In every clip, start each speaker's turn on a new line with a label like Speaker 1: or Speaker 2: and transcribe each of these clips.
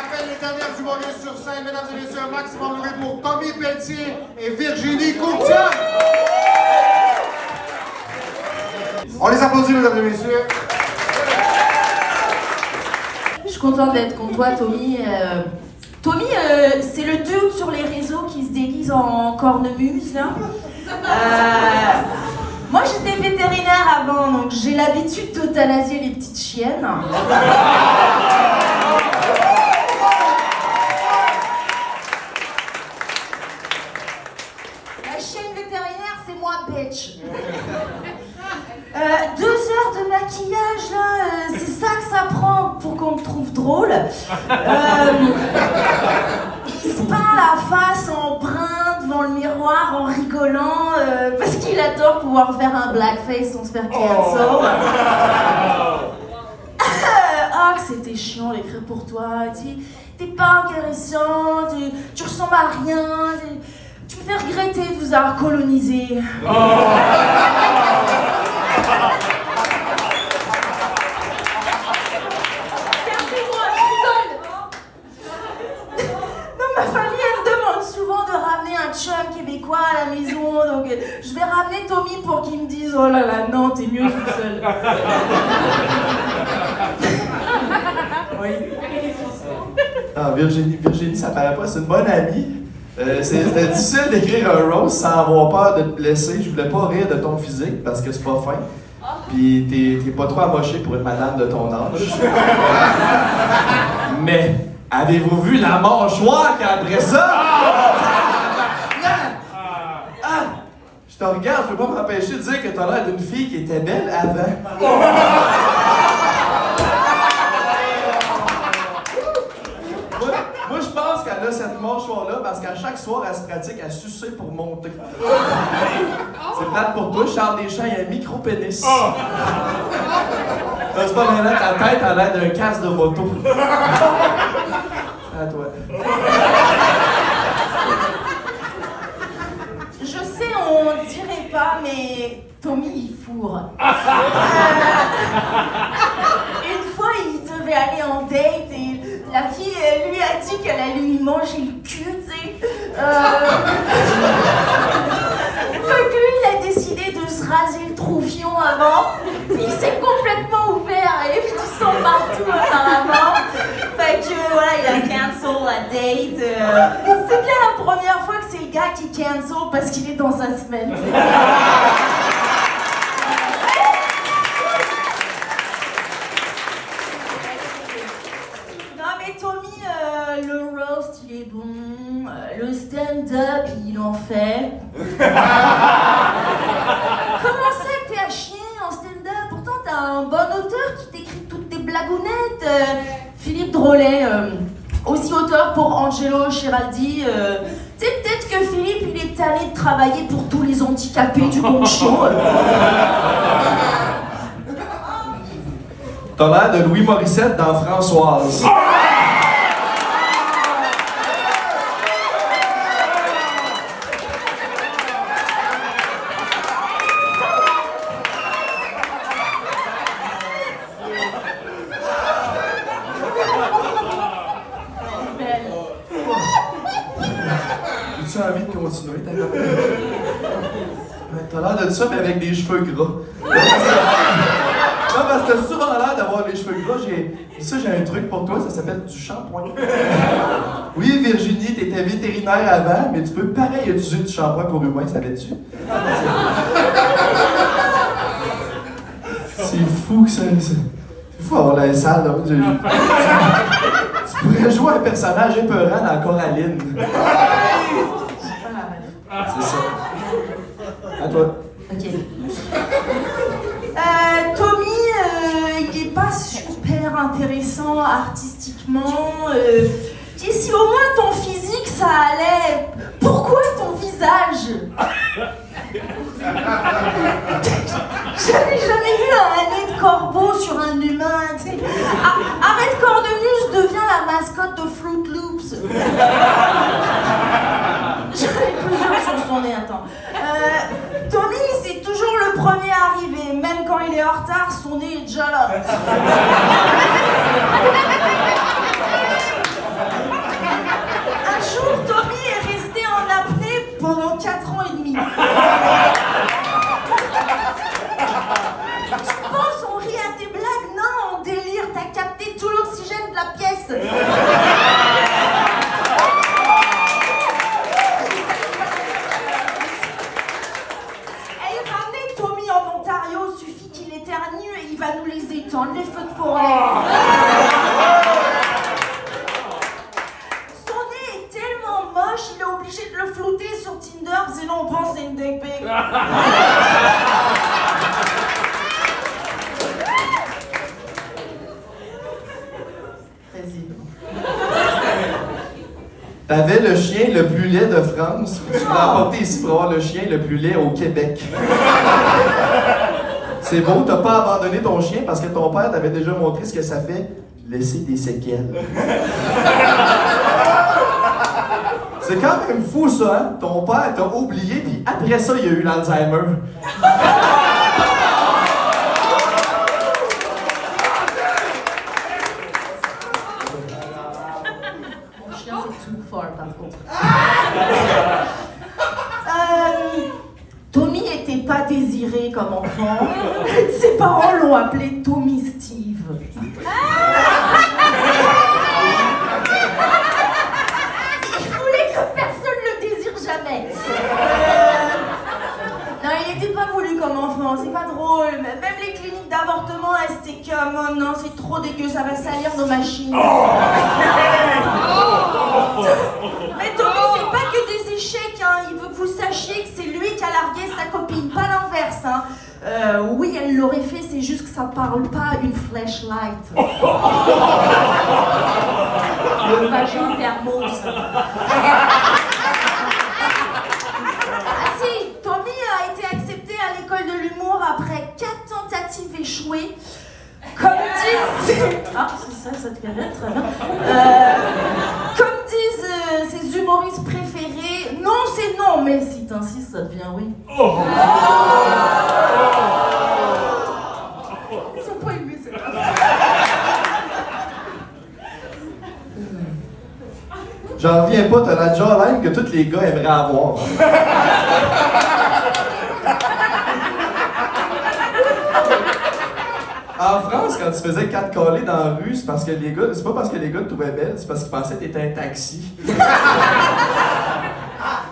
Speaker 1: rappelle les dernières humoristes sur scène, mesdames et messieurs, un maximum de bruit pour Tommy Pelletier et Virginie Courtial. On les applaudit, mesdames et messieurs.
Speaker 2: Je suis contente d'être contre toi, Tommy. Tommy, c'est le dude sur les réseaux qui se déguise en cornemuse, là. Moi, j'étais vétérinaire avant, donc j'ai l'habitude d'euthanasier les petites chiennes. La chienne vétérinaire, c'est moi, bitch. 2 heures de maquillage, là, c'est ça que ça prend pour qu'on me trouve drôle. Il se peint la face en brun devant le miroir en rigolant parce qu'il adore pouvoir faire un blackface sans se faire cancel. Ah, que c'était chiant d'écrire pour toi. T'es pas intéressant, tu ressembles à rien. Tu me fais regretter de vous avoir colonisé. Ma famille, elle me demande souvent de ramener un chum québécois à la maison, donc je vais ramener Tommy pour qu'il me dise « Oh là là, non, t'es mieux tout seul. » Oui.
Speaker 3: Ah, Virginie, ça paraît pas, c'est une bonne amie. C'était difficile d'écrire un roast sans avoir peur de te blesser. Je voulais pas rire de ton physique parce que c'est pas fin. Puis t'es pas trop amoché pour une madame de ton âge. Mais avez-vous vu la mâchoire qu'après ça? Je te regarde, je peux pas m'empêcher de dire que t'as l'air d'une fille qui était belle avant. Moi, je pense qu'elle a cette mâchoire-là parce qu'à chaque soir, elle se pratique à sucer pour monter. C'est plate pour toi, Charles Deschamps, il y a un micro-pénis. C'est pas vrai, ta tête a l'air d'un casque de moto. À toi.
Speaker 2: Je sais, on dirait pas, mais Tommy, il fourre. Une fois, il devait aller en date et la fille, elle lui a dit qu'elle allait lui manger le cul, tu sais. Fait que lui, il a décidé de se raser le troufion avant. Puis il s'est complètement ouvert et puis du sang partout apparemment. Fait que voilà, il a cancel la date. C'est bien la première fois que c'est le gars qui cancel parce qu'il est dans sa semaine. Non mais Tommy, le roast il est bon, le stand-up il en fait. Comment c'est que t'es à chier en stand-up? Pourtant t'as un bon auteur qui t'écrit toutes tes blagounettes. Philippe Drolet, aussi auteur pour Angelo Giraldi. Tu sais, peut-être que Philippe il est tanné de travailler pour tous les handicapés du monde chaud.
Speaker 3: T'as l'air de Louis Morissette dans Françoise. As-tu envie de continuer ta T'as l'air de ça, mais avec des cheveux gras. Non, parce que t'as souvent l'air d'avoir les cheveux gras. J'ai un truc pour toi, ça s'appelle du shampoing. Oui, Virginie, t'étais vétérinaire avant, mais tu peux pareil utiliser du shampoing pour humains, savais-tu? C'est fou que ça. C'est fou avoir la salle, là. Tu pourrais jouer un personnage épeurant dans Coraline. C'est ça. À toi.
Speaker 2: Ok. Tommy, il est pas super intéressant artistiquement. Et si au moins ton physique ça allait, pourquoi ton visage? J'avais jamais vu un nez de corbeau sur un humain, tu sais. Arrête Cornemuse devient la mascotte de Fruit Loops. J'en ai plusieurs sur son nez, attends. Tommy, c'est toujours le premier arrivé, même quand il est en retard, son nez est déjà là. Et ramener Tommy en Ontario, suffit qu'il éternue et il va nous les étendre, les feux de forêt. Son nez est tellement moche, il est obligé de le flouter sur Tinder, sinon on pense que c'est une dick pic.
Speaker 3: T'avais le chien le plus laid de France, puis tu l'as apporté ici pour avoir le chien le plus laid au Québec. C'est beau, t'as pas abandonné ton chien parce que ton père t'avait déjà montré ce que ça fait, laisser des séquelles. C'est quand même fou ça, hein? Ton père t'a oublié, puis après ça, il a eu l'Alzheimer.
Speaker 2: Mon chien, c'est too far, par contre. Tommy n'était pas désiré comme enfant. Ses parents l'ont appelé Tommy Steve. Il voulait que personne ne le désire jamais. Non, il n'était pas voulu comme enfant, c'est pas drôle. Même les cliniques d'avortement, elles étaient comme oh non, c'est trop dégueu, ça va salir nos machines. Mais Tommy, c'est pas que des échecs, hein. Il veut que vous sachiez que c'est lui qui a largué sa copine, pas l'inverse. Hein. Oui, elle l'aurait fait, c'est juste que ça parle pas une flashlight. Le vagin thermos. Ah si, Tommy a été accepté à l'école de l'humour après 4 tentatives échouées. Comme disent... Ah, c'est ça, ça te fait rire, très bien. Comme disent ses humoristes préférés, non c'est non, mais si t'insistes, ça devient oui. Ils sont pas aimés, c'est grave.
Speaker 3: J'en reviens pas, t'as la jawline que tous les gars aimeraient avoir. En France, quand tu faisais 4 collés dans la rue, c'est parce que les gars, c'est pas parce que les gars te trouvaient belle, c'est parce qu'ils pensaient que t'étais un taxi.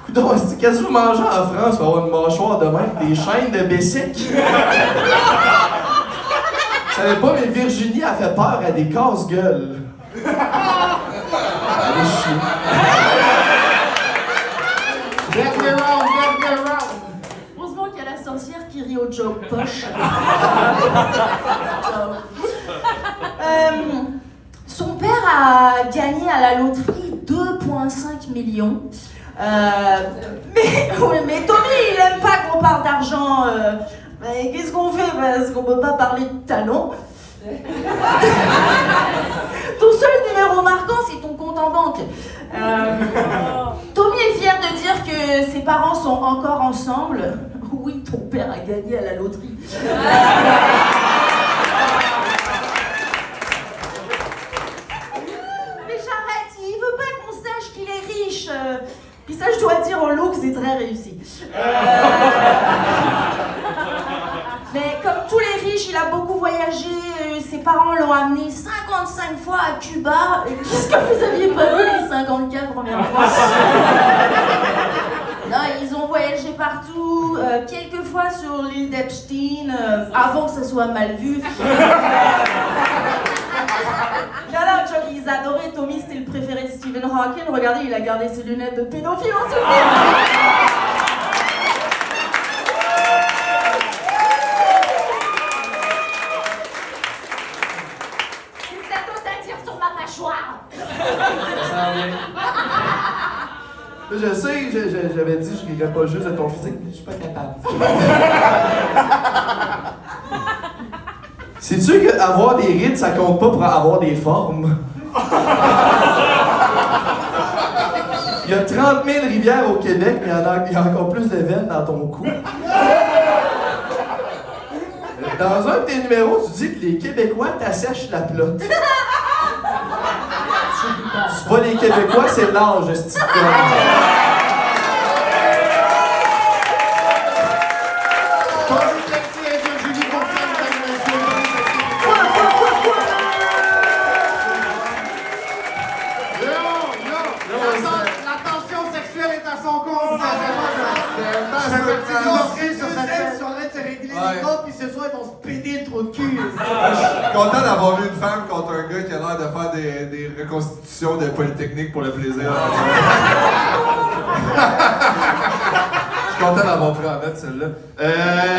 Speaker 3: Coudonc, qu'est-ce que vous mangez en France pour avoir une mâchoire de même? Des chaînes de Bessic? Je savais pas, mais Virginie a fait peur à des casse-gueules. Allez chier.
Speaker 1: Get me round, get me round.
Speaker 2: Heureusement qu'il y a la sorcière qui rit au joke poche. Son père a gagné à la loterie 2,5 millions. Mais Tommy, il aime pas qu'on parle d'argent. Mais qu'est-ce qu'on fait? Parce qu'on peut pas parler de talent. Ton seul numéro marquant, c'est ton compte en banque. Tommy est fier de dire que ses parents sont encore ensemble. Oui, ton père a gagné à la loterie. Mais j'arrête, il veut pas qu'on sache qu'il est riche. Puis ça, je dois dire, en look, c'est très réussi. Mais comme tous les riches, il a beaucoup voyagé. Ses parents l'ont amené 55 fois à Cuba. Qu'est-ce que vous aviez pas vu les 54 premières fois? Non, ils ont voyagé partout, quelques fois sur l'île d'Epstein, avant que ça soit mal vu. Là, Chuck, ils adoraient. Tommy, c'était le préféré de Stephen Hawking. Regardez, il a gardé ses lunettes de pédophile en souvenir. Qu'est-ce que t'as d'autre à dire sur ma mâchoire?
Speaker 3: Je sais, j'avais dit que je rirais pas juste de ton physique, mais je suis pas capable. Sais-tu qu'avoir des rides, ça compte pas pour avoir des formes? Il y a 30 000 rivières au Québec, mais il y a encore plus de veines dans ton cou. Dans un de tes numéros, tu dis que les Québécois t'assèchent la plotte. C'est pas les Québécois, c'est l'âge, ce type de...
Speaker 1: Tommy Pelletier et Virginie Courtier, mesdames et messieurs. La tension sexuelle est à son compte. Je fais partie de l'entrée sur cette scène.
Speaker 4: Ils sont en train de se régler
Speaker 5: Ouais.
Speaker 4: les comptes, puis ce soir, ils vont se péter le trou de cul.
Speaker 5: Je suis content d'avoir vu une femme contre un gars qui a l'air de faire des reconstitutions de Polytechnique pour le plaisir. Je suis content d'avoir pu en mettre celle-là.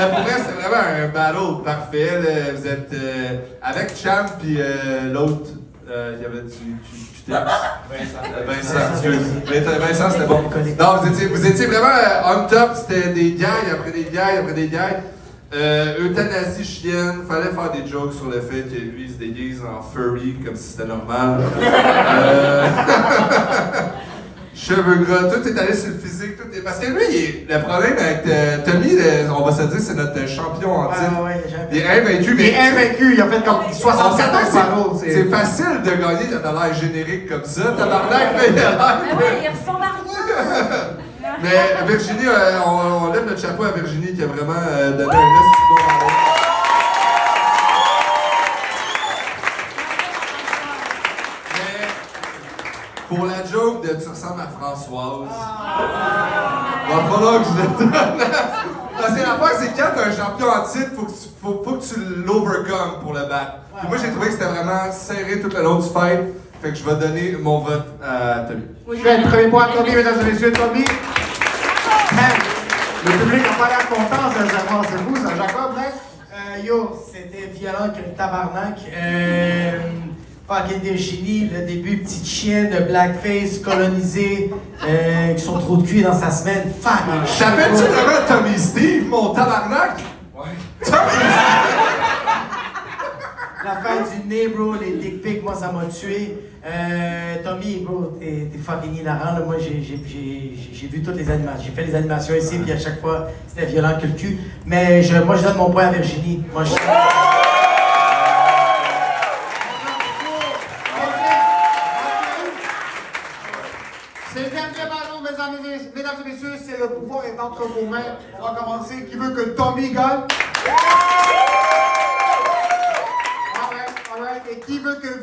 Speaker 5: Pour vrai, c'est vraiment un battle parfait. Là. Vous êtes avec Cham puis l'autre. Il y avait du Vincent, excuse. Vincent, c'était bon. Non, vous étiez vraiment on top. C'était des gags après des gags après des gags. Euthanasie chienne, fallait faire des jokes sur le fait que lui il se déguise en furry comme si c'était normal. Cheveux gras, tout est allé sur le physique, tout est... Parce que lui, le problème avec Tommy, on va se dire, c'est notre champion en titre. Il est invaincu, mais...
Speaker 1: Il est invaincu, il a fait comme 74 battles.
Speaker 5: C'est facile de gagner quand t'as l'air générique comme ça. T'as l'air il a l'air...
Speaker 2: Ah ouais, il ressemble à rien.
Speaker 5: Mais Virginie, on lève notre chapeau à Virginie qui a vraiment donné un petit bon rendez. Mais pour la joke de tu ressembles à Françoise, va falloir que je le donne. Parce que l'affaire, c'est que quand t'es un champion en titre, faut que tu l'overcomes pour le battre. Puis moi, j'ai trouvé que c'était vraiment serré tout le long du fight. Fait que je vais donner mon vote à Tommy.
Speaker 1: Je fais le premier point à Tommy, mesdames et messieurs, Tommy. Le public n'a pas l'air content, sincèrement. C'est vous, ça, Jacob, hein?
Speaker 4: Yo, c'était violent que le tabarnak. Fucking Virginie, le début, petite chienne de blackface colonisée, qui sont trop de cul dans sa semaine. Fucking
Speaker 5: T'appelles-tu vraiment Tommy Steve, mon tabarnak? Ouais. Tommy Steve!
Speaker 4: La fin du nez, bro, les dick pics, moi, ça m'a tué. Tommy, bro, t'es fucking hilarant. Là. Moi, j'ai vu toutes les animations. J'ai fait les animations ici, puis à chaque fois, c'était violent que le cul. Mais moi, je donne mon point à Virginie. Moi, je...
Speaker 1: C'est le dernier ballon, mesdames et messieurs, c'est le pouvoir est entre vos mains. On va commencer. Qui veut que Tommy gagne? Alright. Et qui veut que